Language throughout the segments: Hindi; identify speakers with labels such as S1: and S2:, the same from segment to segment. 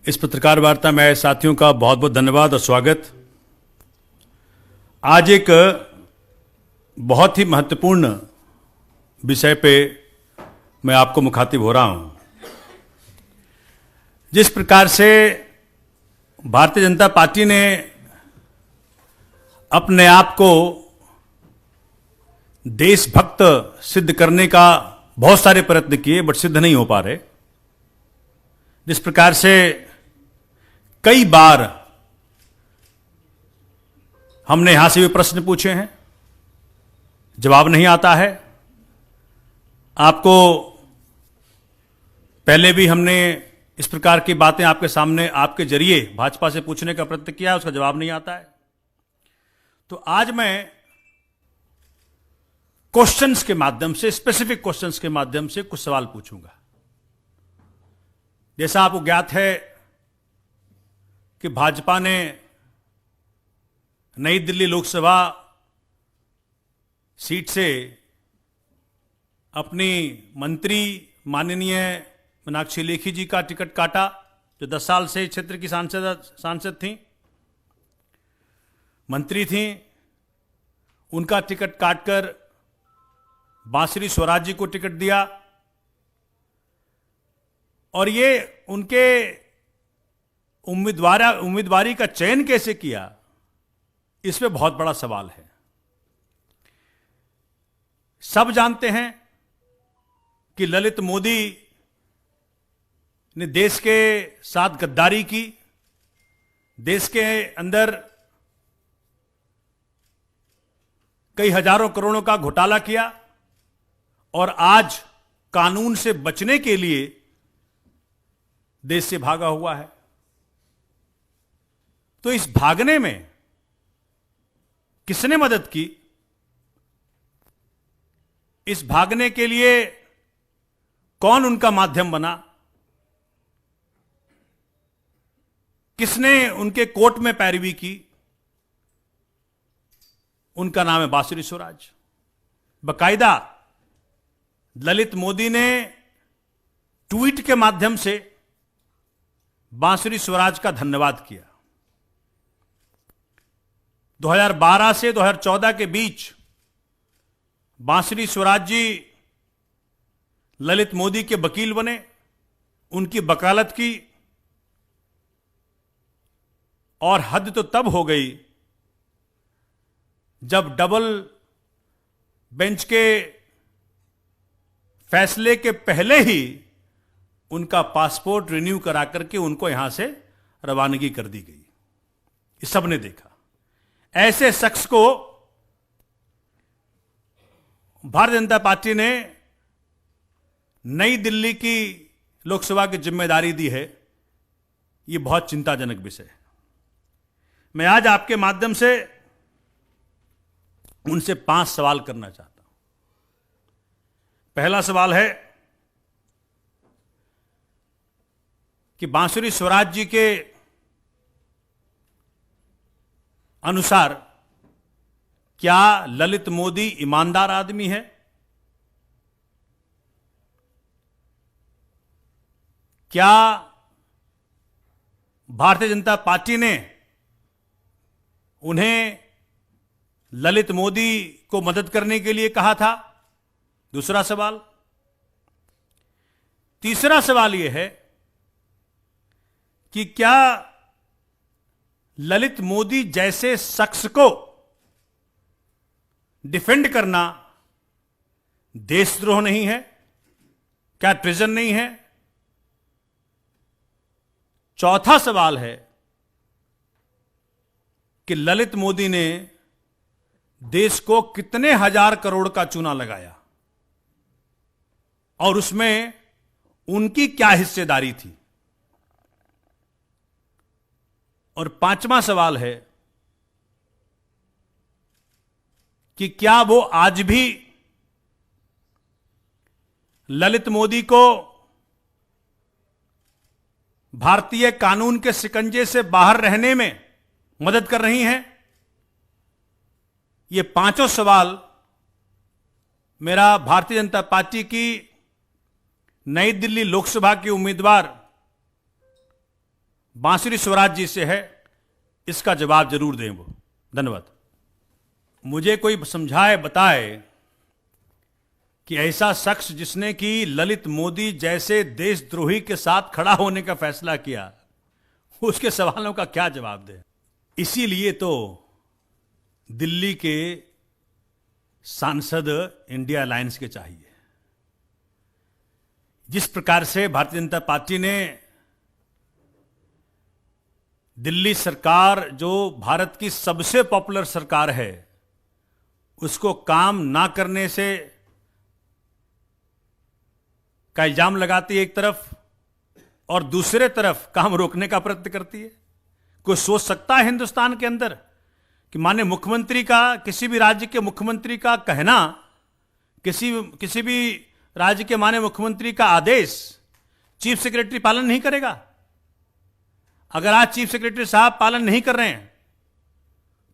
S1: इस पत्रकार वार्ता में आए साथियों का बहुत बहुत धन्यवाद और स्वागत। आज एक बहुत ही महत्वपूर्ण विषय पे मैं आपको मुखातिब हो रहा हूं। जिस प्रकार से भारतीय जनता पार्टी ने अपने आप को देशभक्त सिद्ध करने का बहुत सारे प्रयत्न किए बट सिद्ध नहीं हो पा रहे। जिस प्रकार से कई बार हमने यहां से भी प्रश्न पूछे हैं, जवाब नहीं आता है। आपको पहले भी हमने इस प्रकार की बातें आपके सामने आपके जरिए भाजपा से पूछने का प्रयत्न किया है, उसका जवाब नहीं आता है। तो आज मैं क्वेश्चंस के माध्यम से, स्पेसिफिक क्वेश्चंस के माध्यम से कुछ सवाल पूछूंगा। जैसा आपको ज्ञात है कि भाजपा ने नई दिल्ली लोकसभा सीट से अपनी मंत्री माननीय मीनाक्षी लेखी जी का टिकट काटा, जो 10 साल से क्षेत्र की सांसद थीं, मंत्री थीं। उनका टिकट काटकर बांसुरी स्वराज जी को टिकट दिया और ये उनके उम्मीदवारी का चयन कैसे किया, इस पे बहुत बड़ा सवाल है। सब जानते हैं कि ललित मोदी ने देश के साथ गद्दारी की, देश के अंदर कई हजारों करोड़ों का घोटाला किया और आज कानून से बचने के लिए देश से भागा हुआ है। तो इस भागने में किसने मदद की? इस भागने के लिए कौन उनका माध्यम बना? किसने उनके कोर्ट में पैरवी की? उनका नाम है बांसुरी स्वराज। बकायदा ललित मोदी ने ट्वीट के माध्यम से बांसुरी स्वराज का धन्यवाद किया। 2012 से 2014 के बीच बांसुरी स्वराज जी ललित मोदी के वकील बने, उनकी वकालत की और हद तो तब हो गई जब डबल बेंच के फैसले के पहले ही उनका पासपोर्ट रिन्यू करा करके उनको यहां से रवानगी कर दी गई। इस सब ने देखा। ऐसे शख्स को भारतीय जनता पार्टी ने नई दिल्ली की लोकसभा की जिम्मेदारी दी है। यह बहुत चिंताजनक विषय है। मैं आज आपके माध्यम से उनसे 5 सवाल करना चाहता हूं। पहला सवाल है कि बांसुरी स्वराज जी के अनुसार क्या ललित मोदी ईमानदार आदमी है? क्या भारतीय जनता पार्टी ने उन्हें ललित मोदी को मदद करने के लिए कहा था? दूसरा सवाल। तीसरा सवाल यह है कि क्या ललित मोदी जैसे शख्स को डिफेंड करना देशद्रोह नहीं है? क्या ट्रेजन नहीं है? चौथा सवाल है कि ललित मोदी ने देश को कितने हजार करोड़ का चूना लगाया और उसमें उनकी क्या हिस्सेदारी थी? और पांचवा सवाल है कि क्या वो आज भी ललित मोदी को भारतीय कानून के शिकंजे से बाहर रहने में मदद कर रही हैं? ये पांचों सवाल मेरा भारतीय जनता पार्टी की नई दिल्ली लोकसभा के उम्मीदवार बांसुरी स्वराज जी से है, इसका जवाब जरूर दें वो। धन्यवाद। मुझे कोई समझाए बताए कि ऐसा शख्स जिसने कि ललित मोदी जैसे देशद्रोही के साथ खड़ा होने का फैसला किया, उसके सवालों का क्या जवाब दे। इसीलिए तो दिल्ली के सांसद इंडिया अलायंस के चाहिए। जिस प्रकार से भारतीय जनता पार्टी ने दिल्ली सरकार, जो भारत की सबसे पॉपुलर सरकार है, उसको काम ना करने से का इल्जाम लगाती है एक तरफ, और दूसरे तरफ काम रोकने का प्रयत्न करती है। कोई सोच सकता है हिंदुस्तान के अंदर कि माननीय मुख्यमंत्री का, किसी भी राज्य के मुख्यमंत्री का कहना, किसी भी राज्य के माननीय मुख्यमंत्री का आदेश चीफ सेक्रेटरी पालन नहीं करेगा? अगर आज चीफ सेक्रेटरी साहब पालन नहीं कर रहे हैं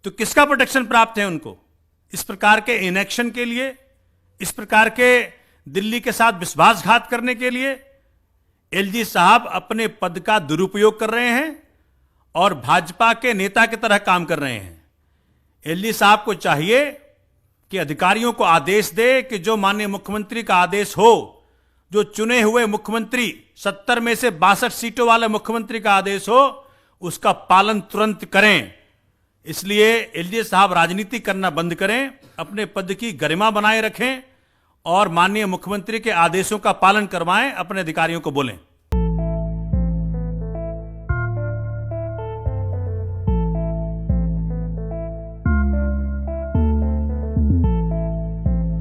S1: तो किसका प्रोटेक्शन प्राप्त है उनको? इस प्रकार के इनएक्शन के लिए, इस प्रकार के दिल्ली के साथ विश्वासघात करने के लिए एलजी साहब अपने पद का दुरुपयोग कर रहे हैं और भाजपा के नेता की तरह काम कर रहे हैं। एलजी साहब को चाहिए कि अधिकारियों को आदेश दे कि जो माननीय मुख्यमंत्री का आदेश हो, जो चुने हुए मुख्यमंत्री 70 में से 62 सीटों वाले मुख्यमंत्री का आदेश हो, उसका पालन तुरंत करें। इसलिए एलजी साहब राजनीति करना बंद करें, अपने पद की गरिमा बनाए रखें और माननीय मुख्यमंत्री के आदेशों का पालन करवाएं, अपने अधिकारियों को बोलें।